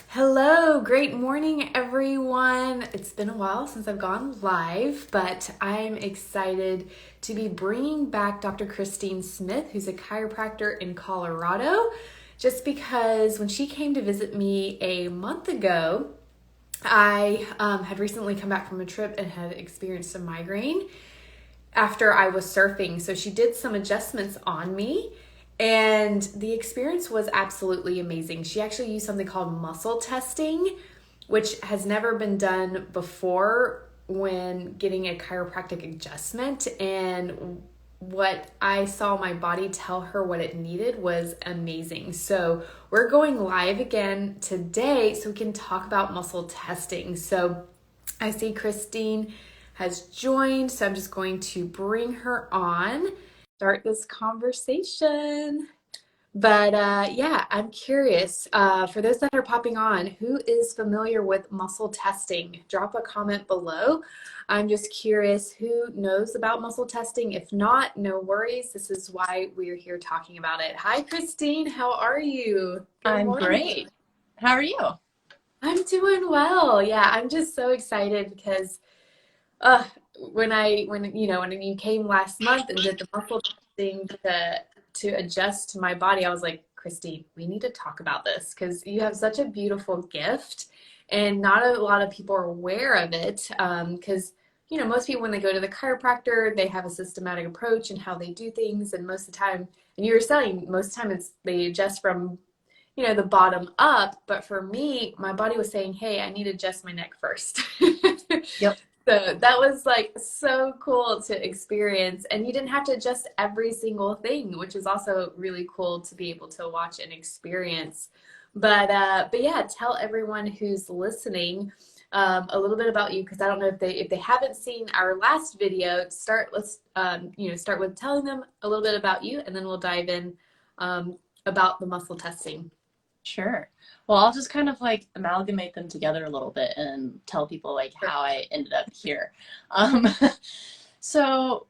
Hello, great morning, everyone. It's been a while since I've gone live, but I'm excited to be bringing back Dr. Christine Smith, who's a chiropractor in Colorado, just because when she came to visit me a month ago, I had recently come back from a trip and had experienced a migraine after I was surfing. So she did some adjustments on me, and the experience was absolutely amazing. She actually used something called muscle testing, which has never been done before when getting a chiropractic adjustment. And what I saw my body tell her what it needed was amazing. So we're going live again today so we can talk about muscle testing. So I see Christine has joined, so I'm just going to bring her on, start this conversation. But yeah, I'm curious. For those that are popping on, who is familiar with muscle testing? Drop a comment below. I'm just curious who knows about muscle testing. If not, no worries. This is why we're here talking about it. Hi, Christine. How are you? Good I'm morning. great. How are you? I'm doing well. Yeah, I'm just so excited because uh, when you came last month and did the muscle testing to adjust to my body, I was like, Christine, we need to talk about this because you have such a beautiful gift, and not a lot of people are aware of it. Because most people when they go to the chiropractor, they have a systematic approach and how they do things, and most of the time, and you were saying most of the time it's they adjust from the bottom up. But for me, my body was saying, hey, I need to adjust my neck first. Yep. So that was like so cool to experience. And you didn't have to adjust every single thing, which is also really cool to be able to watch and experience. But yeah, tell everyone who's listening a little bit about you, because I don't know if they haven't seen our last video. Let's start with telling them a little bit about you, and then we'll dive in about the muscle testing. Sure. Well, I'll just kind of like amalgamate them together a little bit and tell people like how I ended up here. Um, so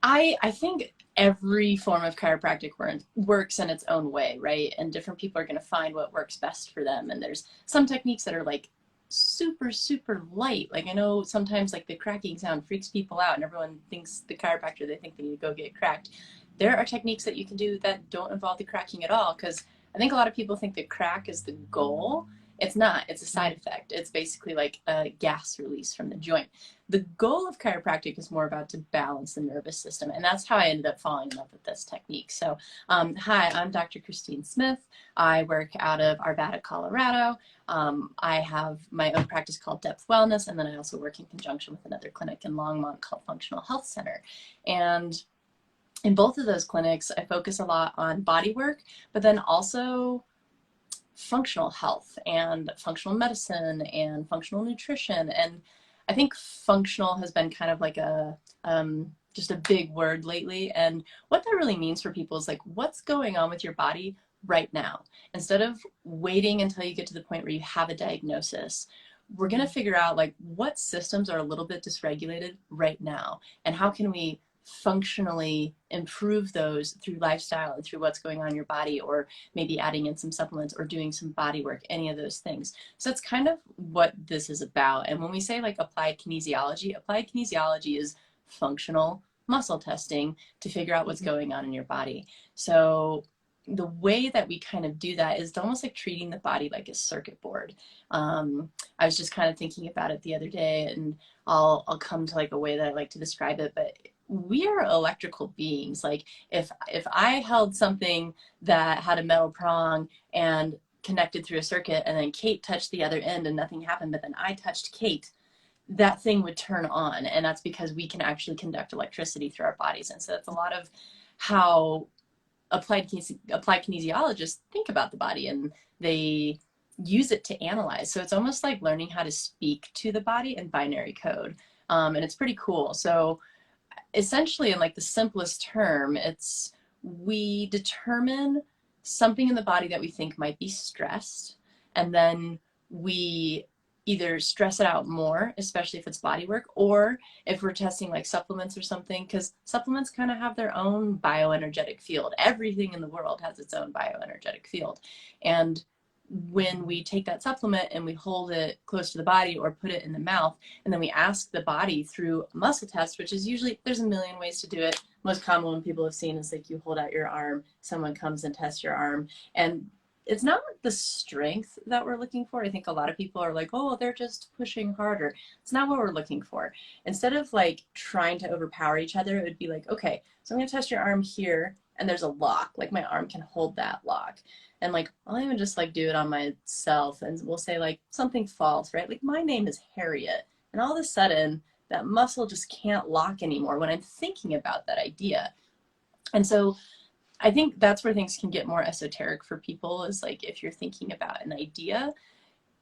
I think every form of chiropractic works in its own way, right? And different people are going to find what works best for them. And there's some techniques that are like super, super light. Like I know sometimes like the cracking sound freaks people out and everyone thinks the chiropractor, they think they need to go get cracked. There are techniques that you can do that don't involve the cracking at all because I think a lot of people think that crack is the goal. It's not, it's a side effect. It's basically like a gas release from the joint. The goal of chiropractic is more about to balance the nervous system. And that's how I ended up falling in love with this technique. So, hi, I'm Dr. Christine Smith. I work out of Arvada, Colorado. I have my own practice called Depth Wellness, and then I also work in conjunction with another clinic in Longmont called Functional Health Center. And in both of those clinics, I focus a lot on body work, but then also functional health and functional medicine and functional nutrition. And I think functional has been kind of like a just a big word lately. And what that really means for people is like what's going on with your body right now. Instead of waiting until you get to the point where you have a diagnosis, we're going to figure out like what systems are a little bit dysregulated right now and how can we functionally improve those through lifestyle and through what's going on in your body, or maybe adding in some supplements or doing some body work, any of those things. So that's kind of what this is about. And when we say like applied kinesiology is functional muscle testing to figure out what's going on in your body. So the way that we kind of do that is almost like treating the body like a circuit board. I was just kind of thinking about it the other day, and I'll come to like a way that I like to describe it, but we are electrical beings. Like if I held something that had a metal prong and connected through a circuit, and then Kate touched the other end and nothing happened, but then I touched Kate, that thing would turn on. And that's because we can actually conduct electricity through our bodies. And so that's a lot of how applied kinesiologists think about the body, and they use it to analyze. So it's almost like learning how to speak to the body in binary code. And it's pretty cool. So essentially, in like the simplest term, it's we determine something in the body that we think might be stressed, and then we either stress it out more, especially if it's body work, or if we're testing like supplements or something, because supplements kind of have their own bioenergetic field. Everything in the world has its own bioenergetic field. And when we take that supplement and we hold it close to the body or put it in the mouth, and then we ask the body through a muscle test, which is usually, there's a million ways to do it. Most common one people have seen is like you hold out your arm, someone comes and tests your arm, and it's not the strength that we're looking for. I think a lot of people are like, oh, they're just pushing harder. It's not what we're looking for. Instead of like trying to overpower each other, it would be like, okay, so I'm gonna test your arm here, and there's a lock, like my arm can hold that lock. And like, I'll even just like do it on myself, and we'll say like something false, right? Like my name is Harriet, and all of a sudden that muscle just can't lock anymore when I'm thinking about that idea. And so I think that's where things can get more esoteric for people, is like if you're thinking about an idea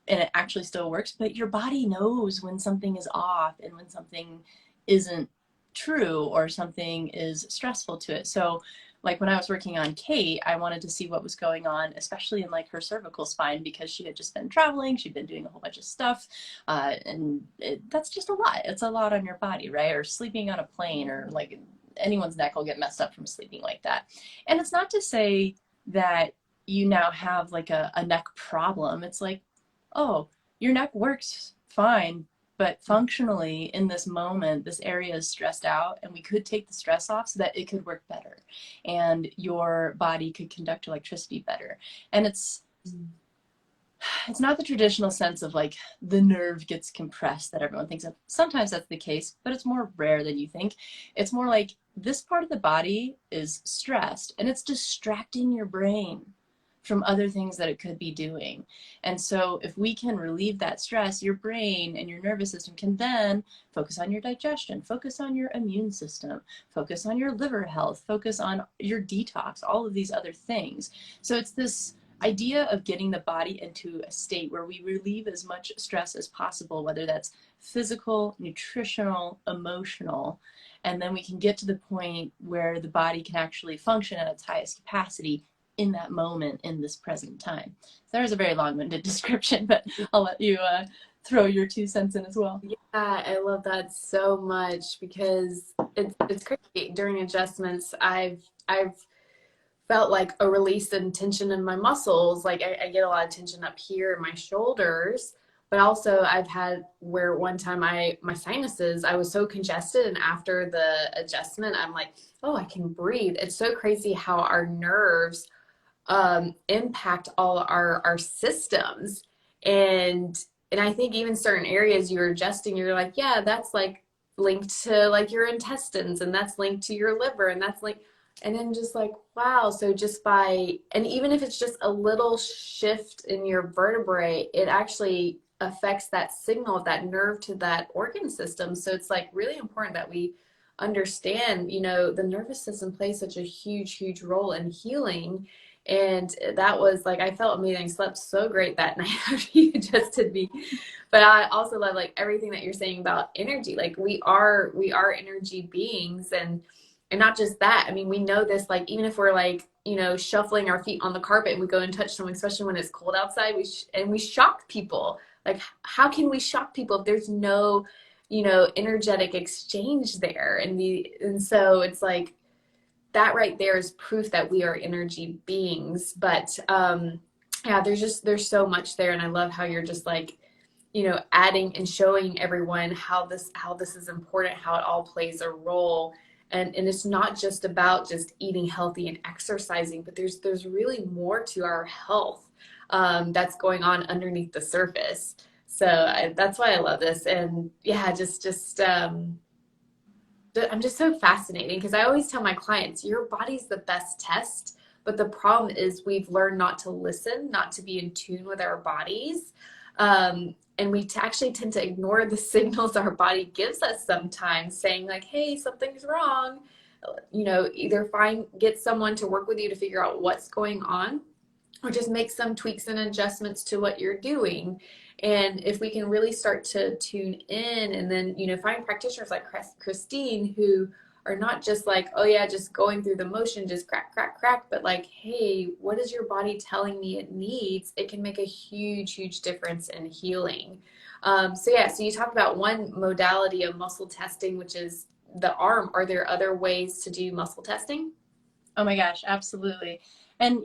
and it actually still works, but your body knows when something is off and when something isn't true or something is stressful to it. So like when I was working on Kate, I wanted to see what was going on, especially in like her cervical spine, because she had just been traveling, she'd been doing a whole bunch of stuff, that's just a lot. It's a lot on your body, right? Or sleeping on a plane, or like anyone's neck will get messed up from sleeping like that. And it's not to say that you now have like a neck problem. It's like, oh, your neck works fine, but functionally in this moment, this area is stressed out, and we could take the stress off so that it could work better and your body could conduct electricity better. And it's not the traditional sense of like the nerve gets compressed that everyone thinks of. Sometimes that's the case, but it's more rare than you think. It's more like this part of the body is stressed and it's distracting your brain from other things that it could be doing. And so if we can relieve that stress, your brain and your nervous system can then focus on your digestion, focus on your immune system, focus on your liver health, focus on your detox, all of these other things. So it's this idea of getting the body into a state where we relieve as much stress as possible, whether that's physical, nutritional, emotional, and then we can get to the point where the body can actually function at its highest capacity in that moment, in this present time. So there's a very long-winded description, but I'll let you throw your 2 cents in as well. Yeah, I love that so much because it's crazy. During adjustments, I've felt like a release in tension in my muscles. Like I get a lot of tension up here in my shoulders, but also I've had where one time my sinuses, I was so congested, and after the adjustment, I'm like, oh, I can breathe. It's so crazy how our nerves impact all our systems. And I think even certain areas you're adjusting, you're like, yeah, that's like linked to like your intestines, and that's linked to your liver, and that's linked. And then just like, wow. So just by, and even if it's just a little shift in your vertebrae, it actually affects that signal of that nerve to that organ system. So it's like really important that we understand, the nervous system plays such a huge role in healing. And that was like, I felt amazing. I slept so great that night after you adjusted me. But I also love like everything that you're saying about energy. Like we are energy beings, and not just that. I mean, we know this, like, even if we're like, shuffling our feet on the carpet and we go and touch someone, especially when it's cold outside, we shock people. Like, how can we shock people if there's no, energetic exchange there? And so it's like, that right there is proof that we are energy beings. But yeah, there's so much there. And I love how you're just like, adding and showing everyone how this is important, how it all plays a role. And it's not just about just eating healthy and exercising, but there's really more to our health that's going on underneath the surface. So that's why I love this. And yeah, I'm just so fascinating, because I always tell my clients, your body's the best test. But the problem is we've learned not to listen, not to be in tune with our bodies. And we actually tend to ignore the signals our body gives us sometimes, saying like, hey, something's wrong. Either get someone to work with you to figure out what's going on, or just make some tweaks and adjustments to what you're doing. And if we can really start to tune in, and then, find practitioners like Christine, who are not just like, oh yeah, just going through the motion, just crack, crack, crack, but like, hey, what is your body telling me it needs? It can make a huge difference in healing. So you talked about one modality of muscle testing, which is the arm. Are there other ways to do muscle testing? Oh my gosh, absolutely. And,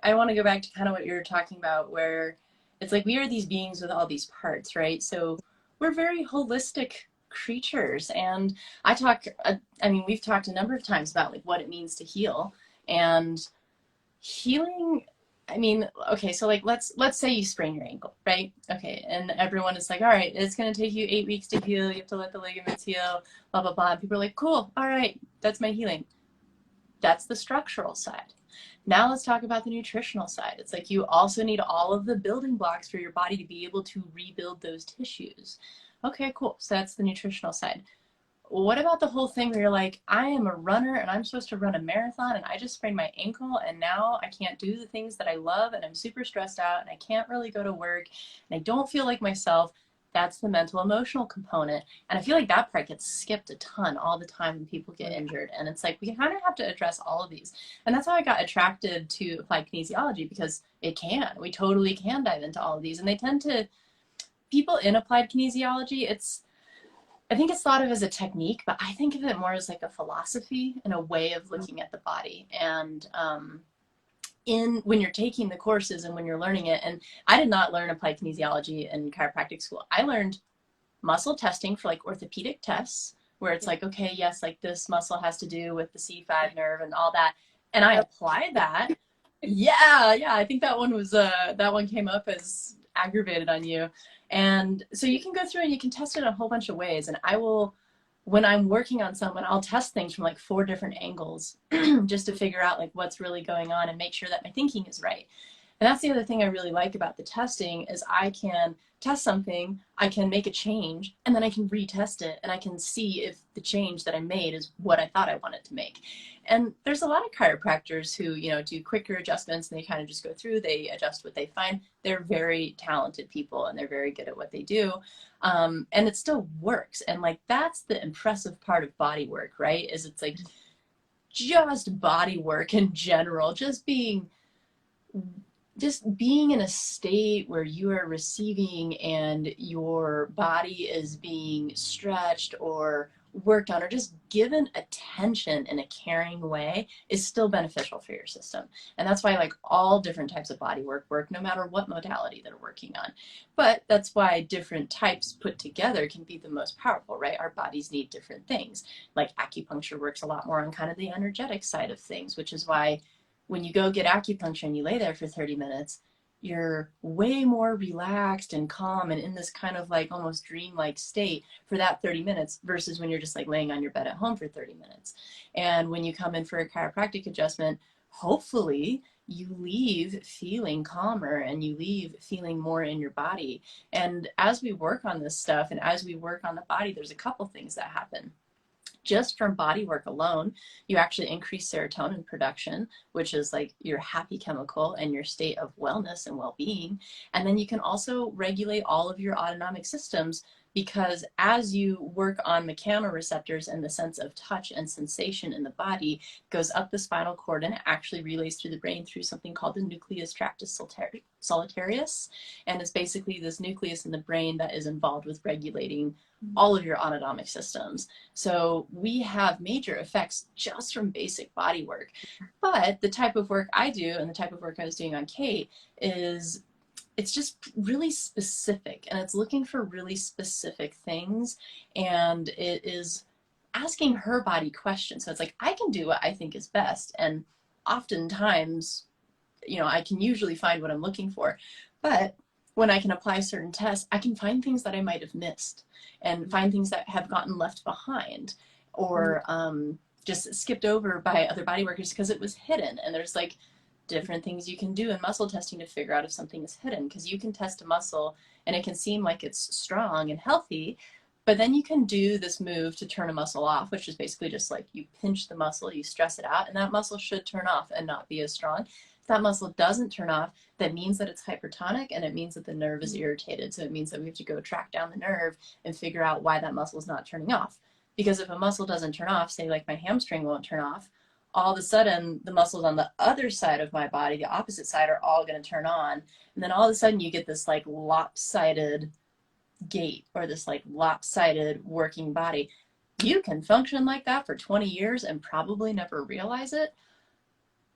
I want to go back to kind of what you were talking about, where it's like we are these beings with all these parts, right? So we're very holistic creatures. And we've talked a number of times about like what it means to heal. And healing, okay, so like let's say you sprain your ankle, right? Okay, and everyone is like, all right, it's going to take you 8 weeks to heal. You have to let the ligaments heal, blah, blah, blah. And people are like, cool, all right, that's my healing. That's the structural side. Now let's talk about the nutritional side. It's like you also need all of the building blocks for your body to be able to rebuild those tissues. Okay, cool. So that's the nutritional side. What about the whole thing where you're like, I am a runner and I'm supposed to run a marathon and I just sprained my ankle and now I can't do the things that I love and I'm super stressed out and I can't really go to work and I don't feel like myself. That's the mental emotional component. And I feel like that part gets skipped a ton all the time when people get injured. And it's like, we kind of have to address all of these. And that's how I got attracted to applied kinesiology, because we totally can dive into all of these. And they tend to, people in applied kinesiology, I think it's thought of as a technique, but I think of it more as like a philosophy and a way of looking at the body. And in when you're taking the courses and when you're learning it, and I did not learn applied kinesiology in chiropractic school. I learned muscle testing for like orthopedic tests, where it's like, okay, yes, like this muscle has to do with the C5 nerve and all that. And I applied that. Yeah, I think that one came up as aggravated on you. And so you can go through and you can test it in a whole bunch of ways. And I will, when I'm working on someone, I'll test things from like 4 different angles just to figure out like what's really going on and make sure that my thinking is right. And that's the other thing I really like about the testing is I can test something, I can make a change, and then I can retest it and I can see if the change that I made is what I thought I wanted to make. And there's a lot of chiropractors who, do quicker adjustments and they kind of just go through, they adjust what they find. They're very talented people and they're very good at what they do. And it still works. And like, that's the impressive part of body work, right? Is it's like just body work in general, just being in a state where you are receiving and your body is being stretched or worked on or just given attention in a caring way is still beneficial for your system. And that's why like all different types of body work no matter what modality they're working on. But that's why different types put together can be the most powerful, right? Our bodies need different things. Like acupuncture works a lot more on kind of the energetic side of things, which is why when you go get acupuncture and you lay there for 30 minutes, you're way more relaxed and calm and in this kind of like almost dreamlike state for that 30 minutes versus when you're just like laying on your bed at home for 30 minutes. And when you come in for a chiropractic adjustment, hopefully you leave feeling calmer and you leave feeling more in your body. And as we work on this stuff and as we work on the body, there's a couple things that happen. Just from body work alone, you actually increase serotonin production, which is like your happy chemical and your state of wellness and well-being. And then you can also regulate all of your autonomic systems, because as you work on mechanoreceptors and the sense of touch and sensation in the body goes up the spinal cord and it actually relays through the brain through something called the nucleus tractus solitarius. And it's basically this nucleus in the brain that is involved with regulating all of your autonomic systems. So we have major effects just from basic body work. But the type of work I do and the type of work I was doing on Kate is it's just really specific and it's looking for really specific things, and it is asking her body questions. So it's like, I can do what I think is best. And oftentimes, I can usually find what I'm looking for. But when I can apply certain tests, I can find things that I might have missed and find things that have gotten left behind or just skipped over by other body workers because it was hidden. And there's like different things you can do in muscle testing to figure out if something is hidden, because you can test a muscle and it can seem like it's strong and healthy, but then you can do this move to turn a muscle off, which is basically just like you pinch the muscle, you stress it out, and that muscle should turn off and not be as strong. If that muscle doesn't turn off, that means that it's hypertonic and it means that the nerve is irritated. So it means that we have to go track down the nerve and figure out why that muscle is not turning off. Because if a muscle doesn't turn off, say like my hamstring won't turn off, all of a sudden the muscles on the other side of my body, the opposite side, are all going to turn on. And then all of a sudden you get this like lopsided gait or this like lopsided working body. You can function like that for 20 years and probably never realize it.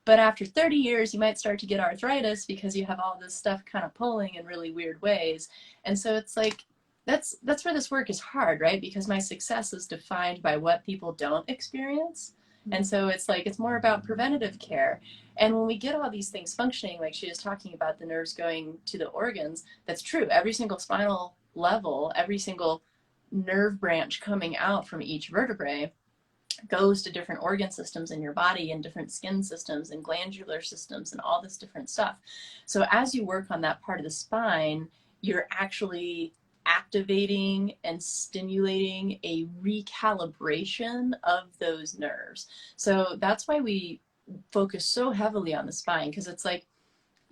But after 30 years, you might start to get arthritis because you have all this stuff kind of pulling in really weird ways. And so it's like, that's where this work is hard, right? Because my success is defined by what people don't experience. And so it's like, it's more about preventative care. And when we get all these things functioning, like she was talking about the nerves going to the organs, that's true. Every single spinal level, every single nerve branch coming out from each vertebrae goes to different organ systems in your body and different skin systems and glandular systems and all this different stuff. So as you work on that part of the spine, you're actually activating and stimulating a recalibration of those nerves. So that's why we focus so heavily on the spine, because it's like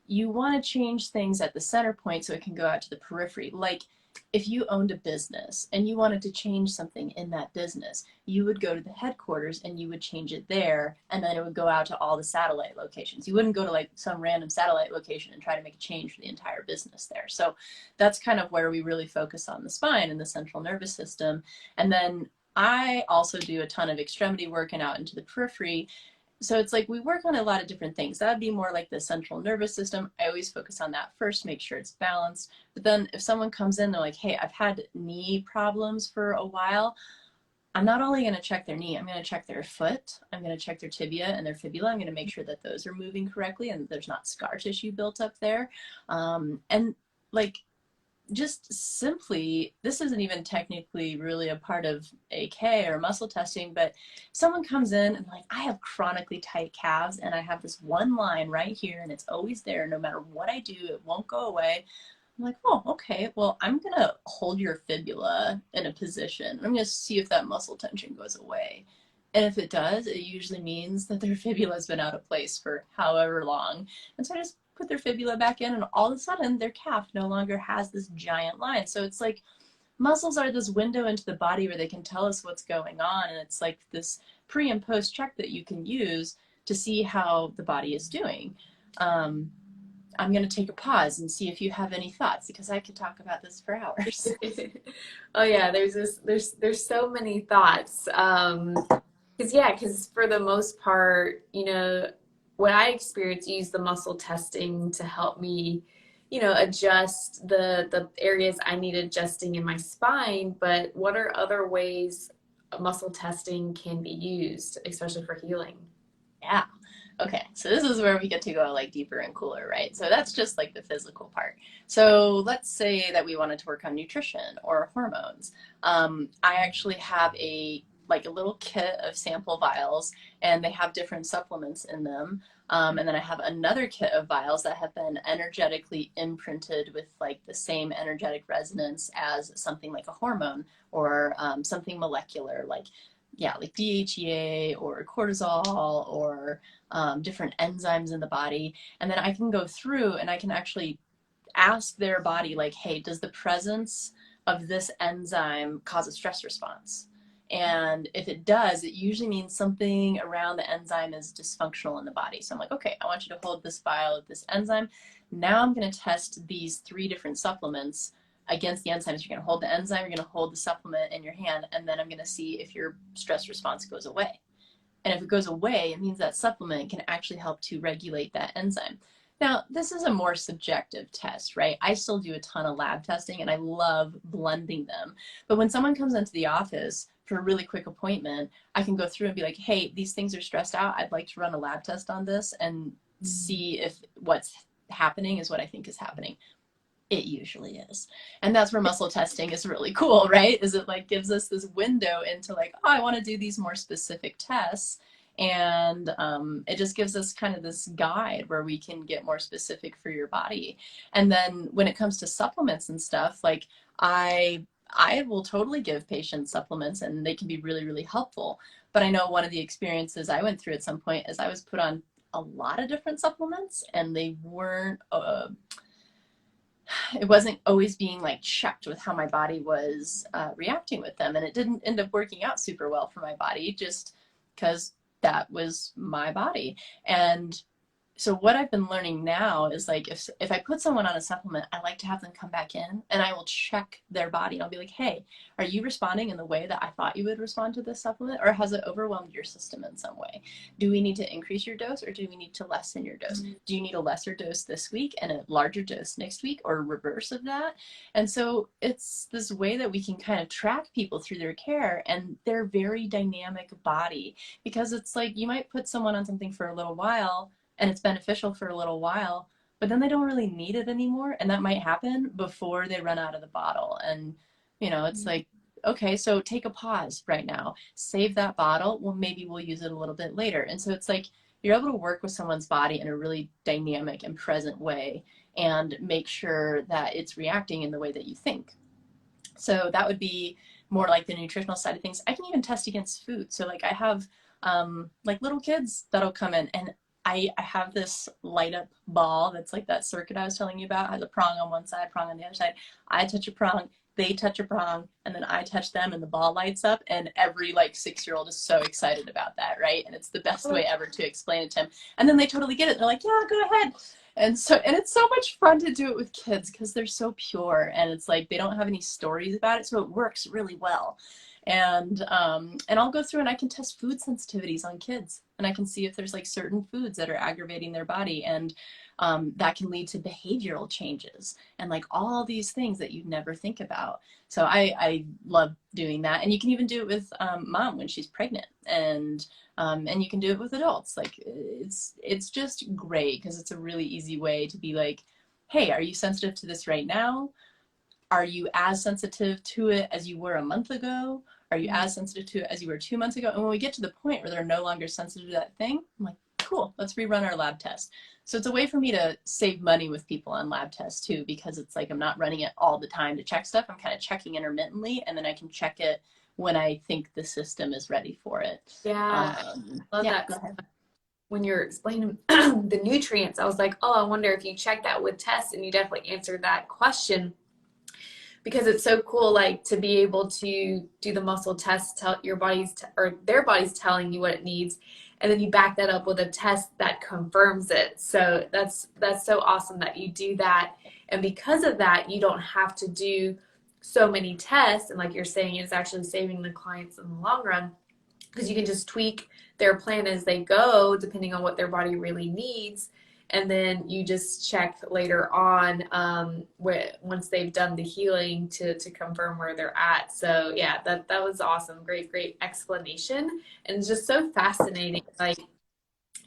you want to change things at the center point so it can go out to the periphery. Like if you owned a business and you wanted to change something in that business, you would go to the headquarters and you would change it there, and then it would go out to all the satellite locations. You wouldn't go to like some random satellite location and try to make a change for the entire business there. So that's kind of where we really focus on the spine and the central nervous system. And then I also do a ton of extremity work and out into the periphery. So it's like we work on a lot of different things. That would be more like the central nervous system. I always focus on that first, make sure it's balanced. But then if someone comes in, they're like, hey, I've had knee problems for a while. I'm not only going to check their knee, I'm going to check their foot. I'm going to check their tibia and their fibula. I'm going to make sure that those are moving correctly and there's not scar tissue built up there. And like, just simply, this isn't even technically really a part of AK or muscle testing, but someone comes in and like, I have chronically tight calves and I have this one line right here and it's always there no matter what I do, it won't go away. I'm like, oh, okay, well, I'm gonna hold your fibula in a position. I'm gonna see if that muscle tension goes away. And if it does, it usually means that their fibula has been out of place for however long. And so I just put their fibula back in and all of a sudden their calf no longer has this giant line. So it's like muscles are this window into the body where they can tell us what's going on. And it's like this pre and post check that you can use to see how the body is doing. I'm going to take a pause and see if you have any thoughts, because I could talk about this for hours. Oh yeah, there's so many thoughts. Because for the most part, what I experience, use the muscle testing to help me, adjust the areas I need adjusting in my spine. But what are other ways muscle testing can be used, especially for healing? Yeah. Okay, so this is where we get to go like deeper and cooler, right? So that's just like the physical part. So let's say that we wanted to work on nutrition or hormones. I actually have a little kit of sample vials, and they have different supplements in them. And then I have another kit of vials that have been energetically imprinted with like the same energetic resonance as something like a hormone or something molecular, like DHEA or cortisol or different enzymes in the body. And then I can go through and I can actually ask their body, like, hey, does the presence of this enzyme cause a stress response? And if it does, it usually means something around the enzyme is dysfunctional in the body. So I'm like, okay, I want you to hold this vial of this enzyme. Now I'm going to test these 3 different supplements against the enzymes. You're going to hold the enzyme, you're going to hold the supplement in your hand, and then I'm going to see if your stress response goes away. And if it goes away, it means that supplement can actually help to regulate that enzyme. Now, this is a more subjective test, right? I still do a ton of lab testing and I love blending them. But when someone comes into the office for a really quick appointment, I can go through and be like, hey, these things are stressed out. I'd like to run a lab test on this and see if what's happening is what I think is happening. It usually is. And that's where muscle testing is really cool, right? Is it like gives us this window into like, oh, I want to do these more specific tests. And it just gives us kind of this guide where we can get more specific for your body. And then when it comes to supplements and stuff, like I will totally give patients supplements and they can be really, really helpful. But I know one of the experiences I went through at some point is I was put on a lot of different supplements and they weren't it wasn't always being like checked with how my body was reacting with them. And it didn't end up working out super well for my body just because that was my body. And so what I've been learning now is like if I put someone on a supplement, I like to have them come back in and I will check their body. I'll be like, hey, are you responding in the way that I thought you would respond to this supplement, or has it overwhelmed your system in some way? Do we need to increase your dose, or do we need to lessen your dose? Do you need a lesser dose this week and a larger dose next week, or reverse of that? And so it's this way that we can kind of track people through their care and their very dynamic body, because it's like you might put someone on something for a little while and it's beneficial for a little while, but then they don't really need it anymore. And that might happen before they run out of the bottle. And, it's like, okay, so take a pause right now, save that bottle. Well, maybe we'll use it a little bit later. And so it's like you're able to work with someone's body in a really dynamic and present way and make sure that it's reacting in the way that you think. So that would be more like the nutritional side of things. I can even test against food. So like I have like little kids that'll come in, and I have this light up ball that's like that circuit I was telling you about, has a prong on one side, prong on the other side. I touch a prong, they touch a prong, and then I touch them and the ball lights up, and every like 6-year-old is so excited about that, right? And it's the best way ever to explain it to them. And then they totally get it. They're like, yeah, go ahead. And it's so much fun to do it with kids because they're so pure, and it's like they don't have any stories about it, so it works really well. And I'll go through and I can test food sensitivities on kids, and I can see if there's like certain foods that are aggravating their body, and that can lead to behavioral changes and like all these things that you'd never think about. So I love doing that, and you can even do it with mom when she's pregnant, and you can do it with adults. Like it's just great because it's a really easy way to be like, hey, are you sensitive to this right now? Are you as sensitive to it as you were a month ago? Are you as sensitive to it as you were 2 months ago? And when we get to the point where they're no longer sensitive to that thing, I'm like, cool, let's rerun our lab test. So it's a way for me to save money with people on lab tests too, because it's like I'm not running it all the time to check stuff. I'm kind of checking intermittently, and then I can check it when I think the system is ready for it. Yeah, I love Yeah, that. go ahead. When you're explaining the nutrients, I was like, oh, I wonder if you check that with tests, and you definitely answered that question because it's so cool, like to be able to do the muscle test, tell your body's or their body's telling you what it needs, and then you back that up with a test that confirms it. So that's so awesome that you do that, and because of that, you don't have to do so many tests, and like you're saying, it's actually saving the clients in the long run because you can just tweak their plan as they go depending on what their body really needs, and then you just check later on once they've done the healing to confirm where they're at. So yeah, that was awesome. Great explanation, and it's just so fascinating, like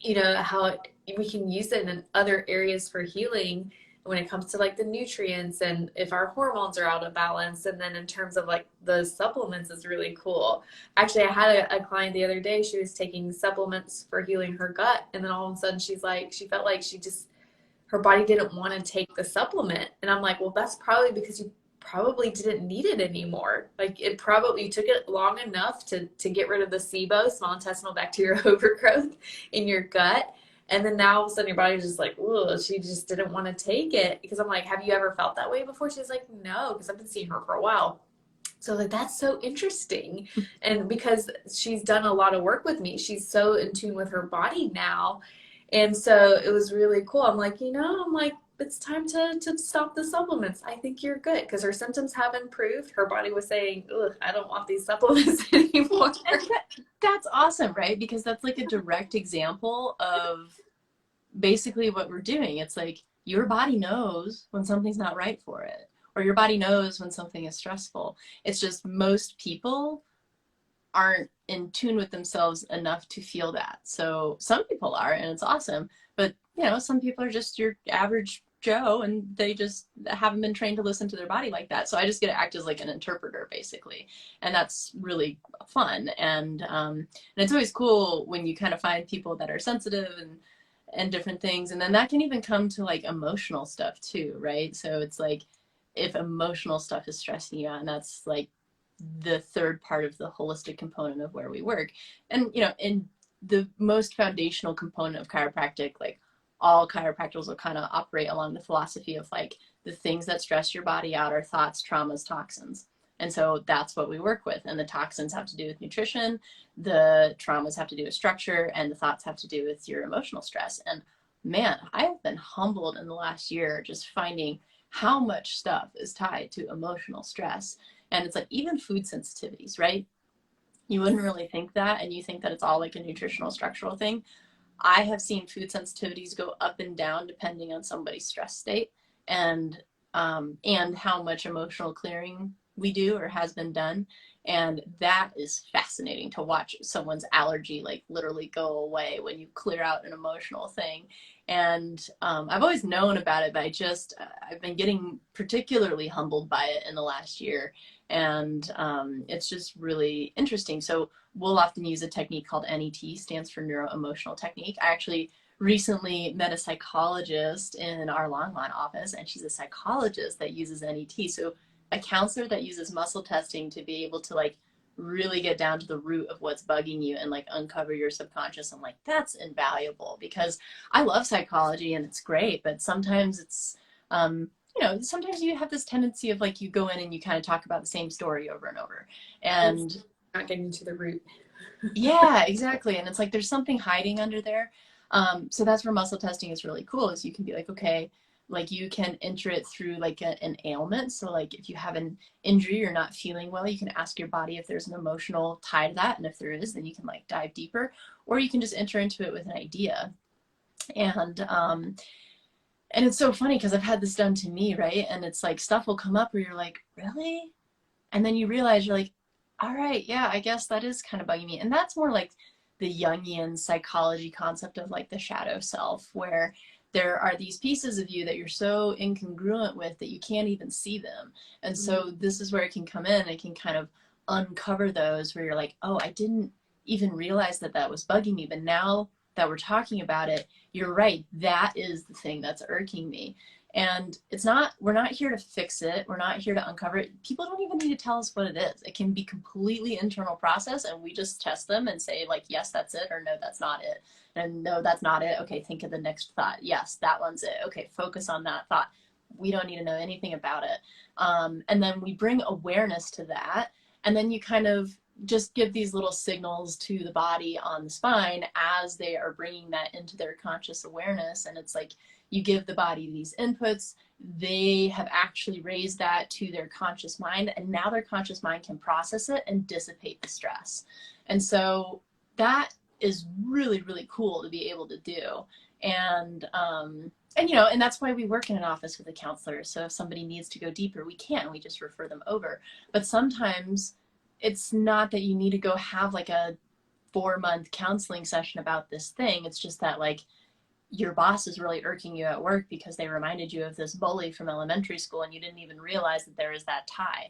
how we can use it in other areas for healing when it comes to like the nutrients and if our hormones are out of balance. And then in terms of like the supplements is really cool. Actually, I had a client the other day. She was taking supplements for healing her gut, and then all of a sudden she felt like her body didn't want to take the supplement. And I'm like, well, that's probably because you probably didn't need it anymore. Like you took it long enough to get rid of the SIBO, small intestinal bacterial overgrowth in your gut. And then now all of a sudden your body's just like, oh, she just didn't want to take it. Because I'm like, have you ever felt that way before? She's like, no, because I've been seeing her for a while. So like that's so interesting. And because she's done a lot of work with me, she's so in tune with her body now. And so it was really cool. I'm like, it's time to stop the supplements. I think you're good because her symptoms have improved. Her body was saying, ugh, I don't want these supplements anymore. That's awesome, right? Because that's like a direct example of basically what we're doing. It's like your body knows when something's not right for it, or your body knows when something is stressful. It's just most people aren't in tune with themselves enough to feel that. So some people are, and it's awesome. But some people are just your average Joe, and they just haven't been trained to listen to their body like that. So I just get to act as like an interpreter, basically, and that's really fun. And it's always cool when you kind of find people that are sensitive and different things, and then that can even come to like emotional stuff too, right? So it's like if emotional stuff is stressing you out, and that's like the third part of the holistic component of where we work. And in the most foundational component of chiropractic, like all chiropractors will kind of operate along the philosophy of like the things that stress your body out are thoughts, traumas, toxins. And so that's what we work with. And the toxins have to do with nutrition, the traumas have to do with structure, and the thoughts have to do with your emotional stress. And man, I've been humbled in the last year just finding how much stuff is tied to emotional stress. And it's like even food sensitivities, right? You wouldn't really think that, and you think that it's all like a nutritional structural thing. I have seen food sensitivities go up and down depending on somebody's stress state and how much emotional clearing we do or has been done. And that is fascinating to watch someone's allergy like literally go away when you clear out an emotional thing. And I've always known about it, but I've been getting particularly humbled by it in the last year. And it's just really interesting. So we'll often use a technique called NET, stands for neuro emotional technique. I actually recently met a psychologist in our Longmont office, and she's a psychologist that uses NET. So a counselor that uses muscle testing to be able to like really get down to the root of what's bugging you and like uncover your subconscious. I'm like, that's invaluable because I love psychology and it's great, but sometimes it's sometimes you have this tendency of like you go in and you kind of talk about the same story over and over. It's And not getting to the root. yeah, exactly. And it's like there's something hiding under there. So that's where muscle testing is really cool, is you can be like, okay, like you can enter it through like an ailment. So like if you have an injury, you're not feeling well, you can ask your body if there's an emotional tie to that. And if there is, then you can like dive deeper, or you can just enter into it with an idea. And and it's so funny because I've had this done to me, right? And it's like stuff will come up where you're like, really? And then you realize you're like, all right, yeah, I guess that is kind of bugging me. And that's more like the Jungian psychology concept of like the shadow self, where there are these pieces of you that you're so incongruent with that you can't even see them. And so this is where it can come in. It can kind of uncover those where you're like, oh, I didn't even realize that that was bugging me. But now that we're talking about it, you're right. That is the thing that's irking me. And we're not here to fix it. We're not here to uncover it. People don't even need to tell us what it is. It can be completely internal process, and we just test them and say like, yes, that's it, or no, that's not it. And no, that's not it. Okay, think of the next thought. Yes, that one's it. Okay, focus on that thought. We don't need to know anything about it. And then we bring awareness to that. And then you kind of just give these little signals to the body on the spine as they are bringing that into their conscious awareness. And it's like, you give the body these inputs, they have actually raised that to their conscious mind, and now their conscious mind can process it and dissipate the stress. And so that is really, really cool to be able to do. And and that's why we work in an office with a counselor. So if somebody needs to go deeper, we can. We just refer them over. But sometimes it's not that you need to go have like a 4-month counseling session about this thing. It's just that like your boss is really irking you at work because they reminded you of this bully from elementary school and you didn't even realize that there is that tie.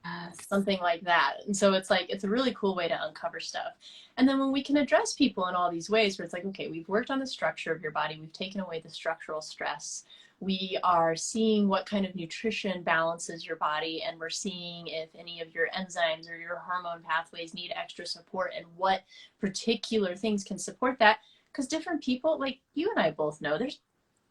Yes. Something like that. And so it's like, it's a really cool way to uncover stuff. And then when we can address people in all these ways where it's like, okay, we've worked on the structure of your body, we've taken away the structural stress, we are seeing what kind of nutrition balances your body, and we're seeing if any of your enzymes or your hormone pathways need extra support and what particular things can support that. Because different people, like you and I both know,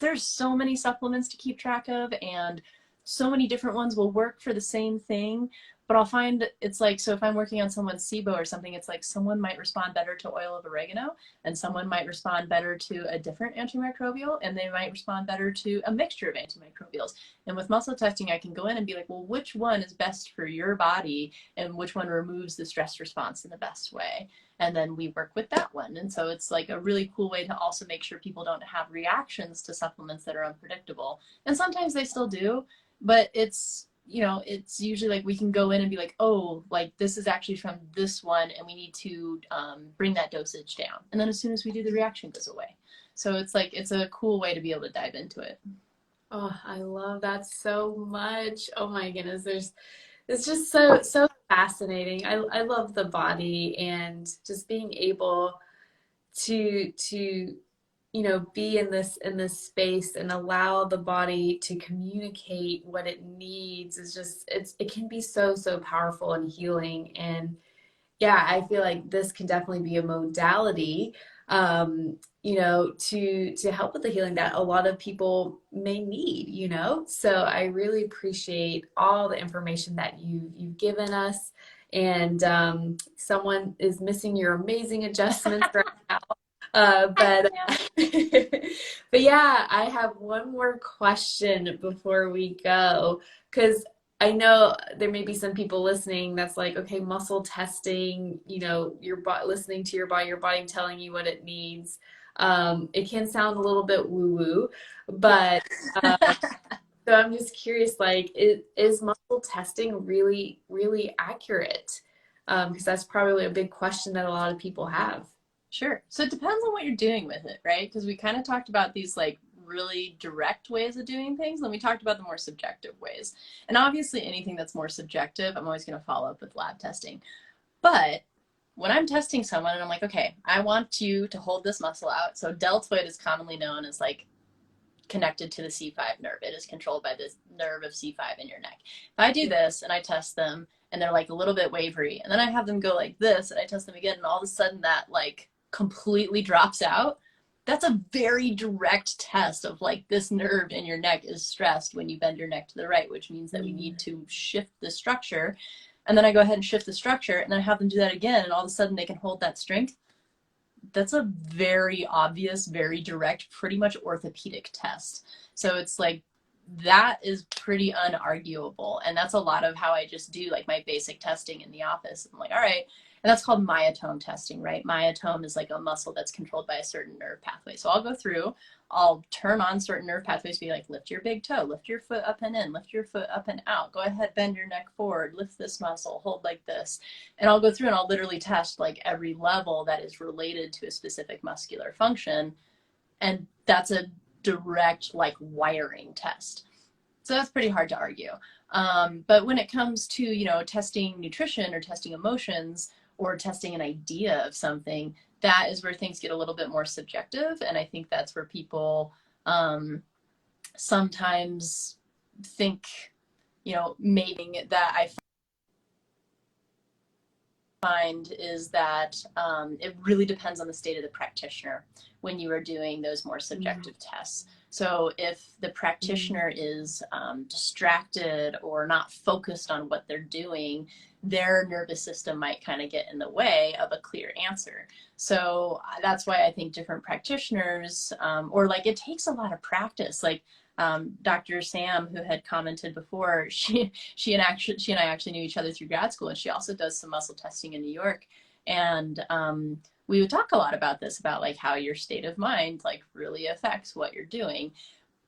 there's so many supplements to keep track of, and so many different ones will work for the same thing. But I'll find it's like, so if I'm working on someone's SIBO or something, it's like someone might respond better to oil of oregano, and someone might respond better to a different antimicrobial, and they might respond better to a mixture of antimicrobials. And with muscle testing, I can go in and be like, well, which one is best for your body, and which one removes the stress response in the best way? And then we work with that one. And so it's like a really cool way to also make sure people don't have reactions to supplements that are unpredictable. And sometimes they still do, but it's usually like we can go in and be like, oh, like this is actually from this one, and we need to bring that dosage down. And then as soon as we do, the reaction goes away. So it's like, it's a cool way to be able to dive into it. Oh, I love that so much. Oh my goodness, it's just so fascinating. I love the body and just being able to be in this space and allow the body to communicate what it needs is just it can be so powerful and healing. And yeah, I feel like this can definitely be a modality, to help with the healing that a lot of people may need. So I really appreciate all the information that you've given us. And someone is missing your amazing adjustments right now. But But yeah, I have one more question before we go, because I know there may be some people listening that's like, okay, muscle testing, your body, listening to your body telling you what it needs. It can sound a little bit woo-woo, Yeah. but so I'm just curious, like, is muscle testing really, really accurate? Because that's probably a big question that a lot of people have. Sure. So it depends on what you're doing with it, right? Because we kind of talked about these like really direct ways of doing things, and then we talked about the more subjective ways. And obviously, anything that's more subjective, I'm always going to follow up with lab testing. But when I'm testing someone and I'm like, okay, I want you to hold this muscle out. So deltoid is commonly known as like connected to the C5 nerve. It is controlled by this nerve of C5 in your neck. If I do this and I test them and they're like a little bit wavery, and then I have them go like this and I test them again, and all of a sudden that like completely drops out, that's a very direct test of like this nerve in your neck is stressed when you bend your neck to the right, which means that we need to shift the structure. And then I go ahead and shift the structure, and then I have them do that again, and all of a sudden they can hold that strength. That's a very obvious, very direct, pretty much orthopedic test. So it's like that is pretty unarguable. And that's a lot of how I just do like my basic testing in the office. I'm like, all right. And that's called myotone testing, right? Myotone is like a muscle that's controlled by a certain nerve pathway. So I'll go through, I'll turn on certain nerve pathways, be like, lift your big toe, lift your foot up and in, lift your foot up and out. Go ahead, bend your neck forward, lift this muscle, hold like this. And I'll go through and I'll literally test like every level that is related to a specific muscular function. And that's a direct like wiring test. So that's pretty hard to argue. But when it comes to, testing nutrition or testing emotions or testing an idea of something, that is where things get a little bit more subjective. And I think that's where people sometimes think, maybe that I find is that it really depends on the state of the practitioner when you are doing those more subjective tests. So if the practitioner is distracted or not focused on what they're doing, their nervous system might kind of get in the way of a clear answer. So that's why I think different practitioners, or like it takes a lot of practice. Like Dr. Sam, who had commented before, she and I actually knew each other through grad school, and she also does some muscle testing in New York. And we would talk a lot about this, about like how your state of mind like really affects what you're doing.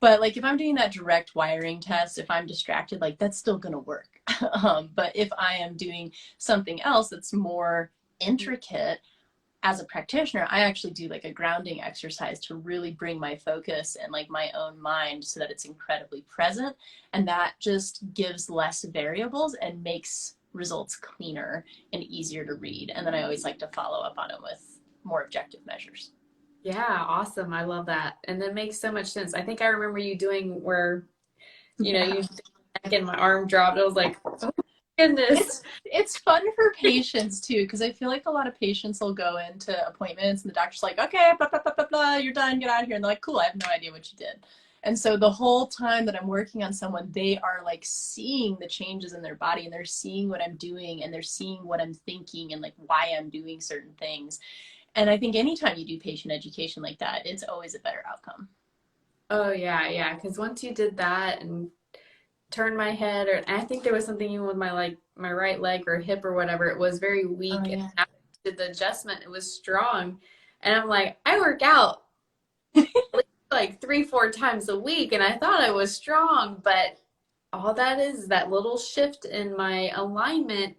But like if I'm doing that direct wiring test, if I'm distracted, like that's still gonna work. But if I am doing something else that's more intricate, as a practitioner, I actually do like a grounding exercise to really bring my focus and like my own mind so that it's incredibly present. And that just gives less variables and makes results cleaner and easier to read. And then I always like to follow up on it with more objective measures. Yeah, awesome. I love that. And that makes so much sense. I think I remember you doing where, Yeah. you and my arm dropped. I was like, oh goodness. It's fun for patients too, because I feel like a lot of patients will go into appointments and the doctor's like, okay, blah, blah, blah, blah, blah, you're done, get out of here. And they're like, cool, I have no idea what you did. And so the whole time that I'm working on someone, they are like seeing the changes in their body, and they're seeing what I'm doing, and they're seeing what I'm thinking and like why I'm doing certain things. And I think anytime you do patient education like that, it's always a better outcome. Oh yeah, yeah. Because once you did that and turned my head, or and I think there was something even with my like my right leg or hip or whatever, it was very Oh weak. And yeah. after I did the adjustment, it was strong. And I'm like, I work out like 3, 4 times a week, and I thought I was strong, but all that is that little shift in my alignment,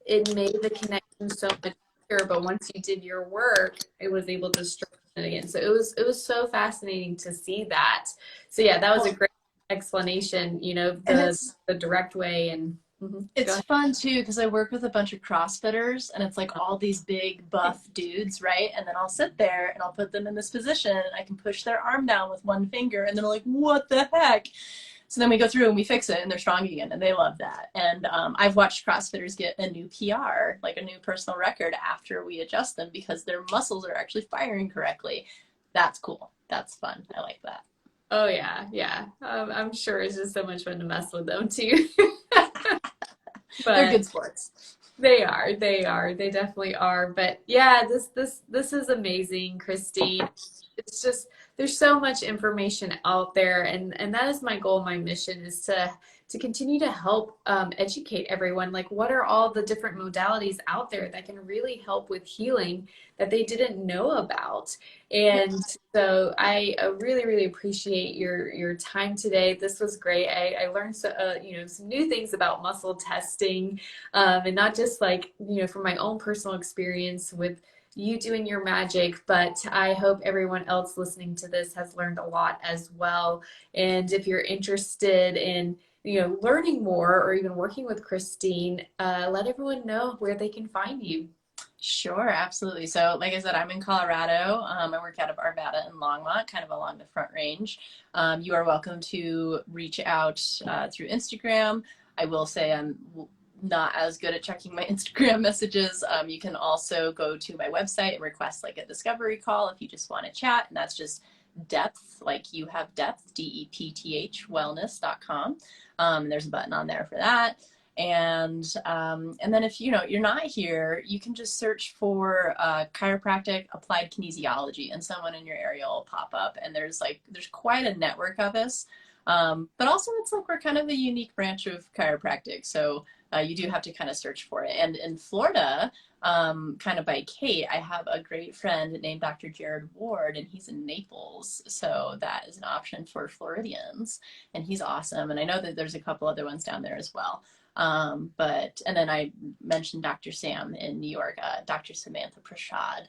it made the connection so much clearer. But once you did your work, it was able to strengthen it again. So it was so fascinating to see that. So yeah, that was a Well, great explanation, and the direct way. And go it's ahead. fun too because I work with a bunch of CrossFitters, and it's like all these big buff dudes, right? And then I'll sit there and I'll put them in this position and I can push their arm down with one finger, and they're like, what the heck? So then we go through and we fix it, and they're strong again, and they love that. And I've watched CrossFitters get a new PR, like a new personal record, after we adjust them because their muscles are actually firing correctly. That's cool. That's fun. I like that. Oh yeah, yeah. I'm sure it's just so much fun to mess with them too. They're But good sports. they definitely are. But yeah, this is amazing, Christine. It's just there's so much information out there, and that is my goal, my mission is to continue to help educate everyone. Like, what are all the different modalities out there that can really help with healing that they didn't know about? And so I really, really appreciate your time today. This was great. I learned some new things about muscle testing, and not just like from my own personal experience with you doing your magic, but I hope everyone else listening to this has learned a lot as well. And if you're interested in learning more or even working with Christine, let everyone know where they can find you. Sure, absolutely. So, like I said, I'm in Colorado. I work out of Arvada and Longmont, kind of along the Front Range. You are welcome to reach out through Instagram. I will say I'm not as good at checking my Instagram messages. You can also go to my website and request like a discovery call if you just want to chat, and that's just depth, like you have depth, DEPTH wellness.com. There's a button on there for that. And then if you're not here, you can just search for chiropractic applied kinesiology, and someone in your area will pop up. And there's quite a network of us, but also it's like we're kind of a unique branch of chiropractic, so you do have to kind of search for it. And in Florida, kind of by Kate, I have a great friend named Dr. Jared Ward, and he's in Naples, so that is an option for Floridians, and he's awesome. And I know that there's a couple other ones down there as well. And then I mentioned Dr. Sam in New York, Dr. Samantha Prashad.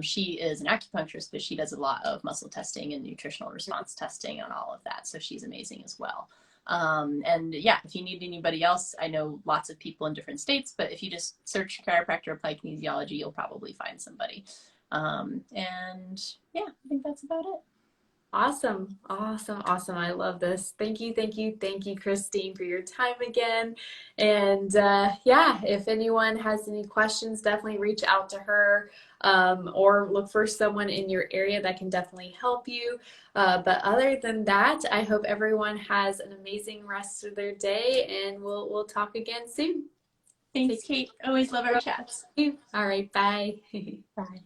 She is an acupuncturist, but she does a lot of muscle testing and nutritional response testing on all of that. So she's amazing as well. And yeah, if you need anybody else, I know lots of people in different states, but if you just search chiropractor applied kinesiology, you'll probably find somebody. And yeah, I think that's about it. Awesome. Awesome. Awesome. I love this. Thank you. Thank you. Thank you, Christine, for your time again. And yeah, if anyone has any questions, definitely reach out to her, or look for someone in your area that can definitely help you. But other than that, I hope everyone has an amazing rest of their day, and we'll talk again soon. Thanks, Take Kate. Always love our chats. care. All right. Bye. Bye.